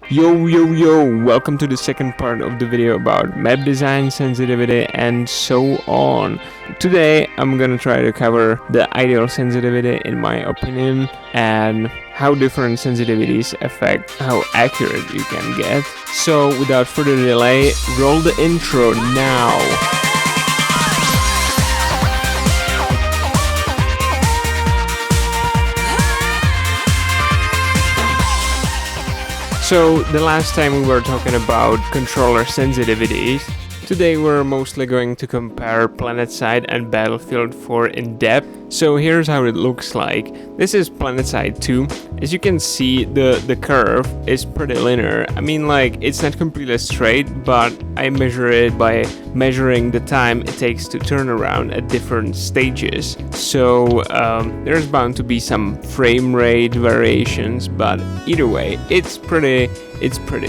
Yo, welcome to the second part of the video about map design, sensitivity, and so on. Today I'm gonna try to cover the ideal sensitivity in my opinion and how different sensitivities affect how accurate you can get. So without further delay, roll the intro now. So the last time we were talking about controller sensitivities. Today we're mostly going to compare Planetside and Battlefield 4 in depth. So here's how it looks like. This is Planetside 2. As you can see, the curve is pretty linear. I mean, like, it's not completely straight, but I measure it by measuring the time it takes to turn around at different stages. So there's bound to be some frame rate variations, but either way, it's pretty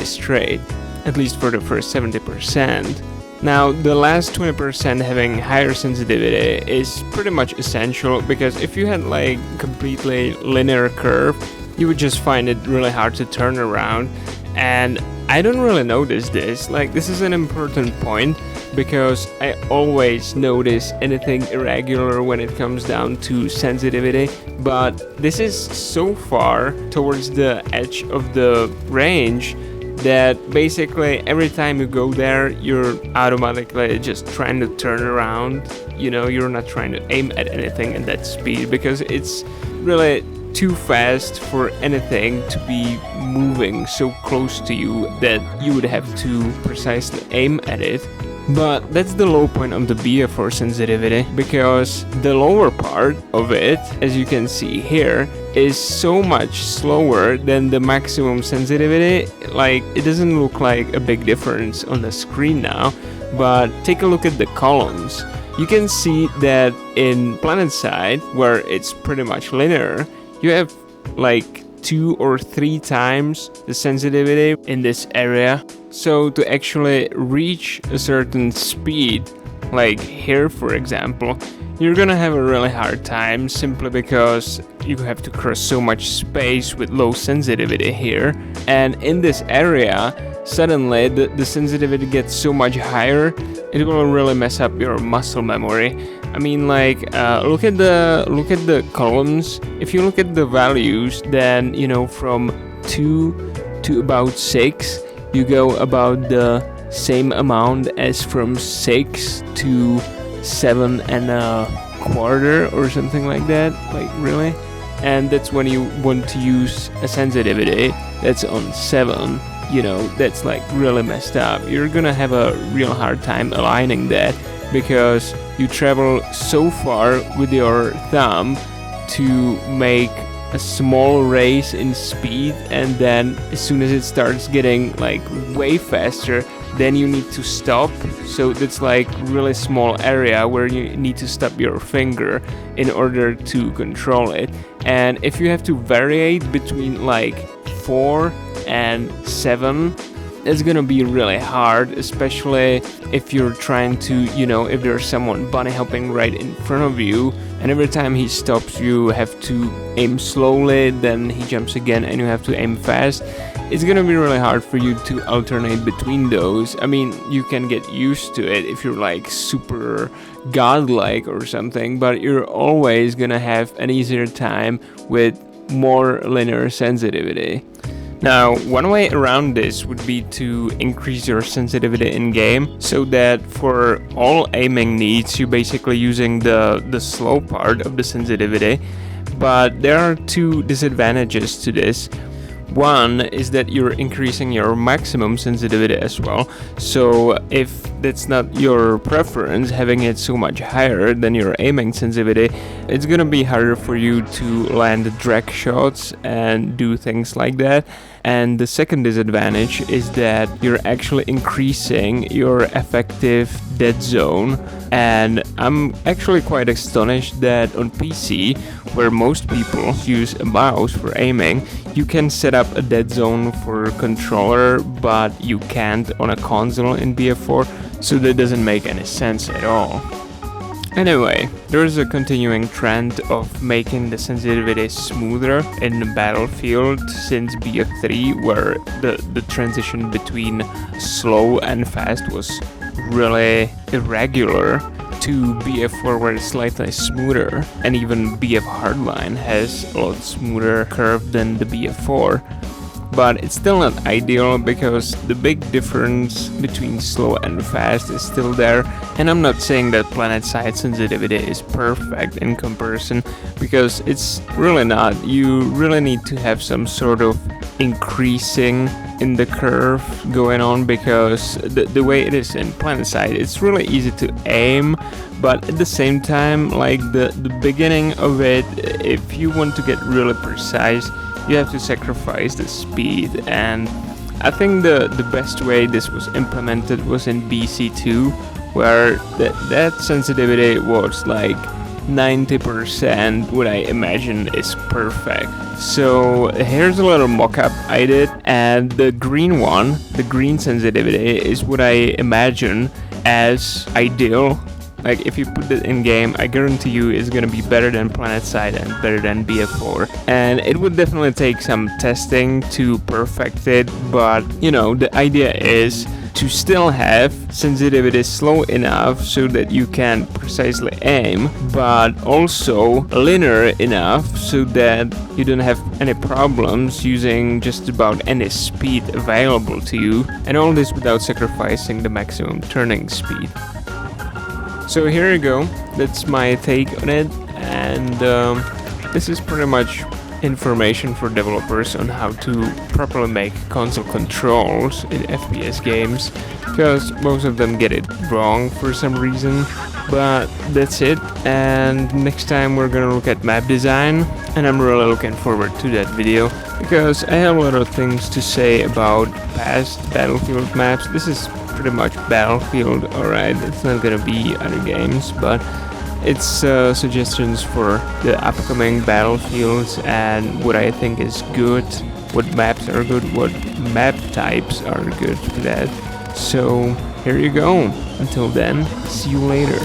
straight, at least for the first 70%. Now, the last 20% having higher sensitivity is pretty much essential, because if you had like completely linear curve, you would just find it really hard to turn around. And I don't really notice this. Like, this is an important point, because I always notice anything irregular when it comes down to sensitivity, but this is so far towards the edge of the range that basically every time you go there, you're automatically just trying to turn around. You know, you're not trying to aim at anything at that speed, because it's really too fast for anything to be moving so close to you that you would have to precisely aim at it. But that's the low point of the BF4 sensitivity, because the lower part of it, as you can see here, is so much slower than the maximum sensitivity. Like, it doesn't look like a big difference on the screen now, but take a look at the columns. You can see that in Planetside, where it's pretty much linear, you have like 2 or 3 times the sensitivity in this area. So to actually reach a certain speed, like here for example, you're gonna have a really hard time, simply because you have to cross so much space with low sensitivity here. And in this area, suddenly the sensitivity gets so much higher, it will really mess up your muscle memory. I mean, like, look at the columns. If you look at the values, then, you know, from 2 to about 6, you go about the same amount as from 6 to 7.25 or something like that. Like, really? And that's when you want to use a sensitivity that's on 7. You know, that's like really messed up. You're gonna have a real hard time aligning that, because you travel so far with your thumb to make a small raise in speed, and then as soon as it starts getting like way faster, then you need to stop. So that's like really small area where you need to stop your finger in order to control it. And if you have to variate between like 4 and 7, it's gonna be really hard, especially if you're trying to, you know, if there's someone bunny hopping right in front of you, and every time he stops you have to aim slowly, then he jumps again and you have to aim fast. It's gonna be really hard for you to alternate between those. I mean, you can get used to it if you're like super godlike or something, but you're always gonna have an easier time with more linear sensitivity. Now, one way around this would be to increase your sensitivity in game, so that for all aiming needs, you're basically using the slow part of the sensitivity. But there are 2 disadvantages to this. One is that you're increasing your maximum sensitivity as well. So if that's not your preference, having it so much higher than your aiming sensitivity, it's gonna be harder for you to land drag shots and do things like that. And the second disadvantage is that you're actually increasing your effective dead zone. And I'm actually quite astonished that on PC, where most people use a mouse for aiming, you can set up a dead zone for controller, but you can't on a console in BF4, so that doesn't make any sense at all. Anyway, there's a continuing trend of making the sensitivity smoother in Battlefield since BF3, where the transition between slow and fast was really irregular, to BF4 where it's slightly smoother, and even BF Hardline has a lot smoother curve than the BF4. But it's still not ideal because the big difference between slow and fast is still there, and I'm not saying that Planetside sensitivity is perfect in comparison, because it's really not. You really need to have some sort of increasing in the curve going on, because the way it is in Planetside, it's really easy to aim, but at the same time, like the beginning of it, if you want to get really precise, you have to sacrifice the speed. And I think the best way this was implemented was in BC2, where that sensitivity was like 90%, what I imagine is perfect. So here's a little mock-up I did, and the green one, the green sensitivity, is what I imagine as ideal. Like, if you put it in game, I guarantee you it's gonna be better than Planetside and better than BF4. And it would definitely take some testing to perfect it, but you know, the idea is to still have sensitivity slow enough so that you can precisely aim, but also linear enough so that you don't have any problems using just about any speed available to you, and all this without sacrificing the maximum turning speed. So here you go, that's my take on it, and this is pretty much information for developers on how to properly make console controls in FPS games, because most of them get it wrong for some reason. But that's it, and next time we're gonna look at map design, and I'm really looking forward to that video, because I have a lot of things to say about past Battlefield maps. This is pretty much Battlefield, alright, it's not gonna be other games, but it's suggestions for the upcoming Battlefields and what I think is good, what maps are good, what map types are good for that. So here you go. Until then, see you later.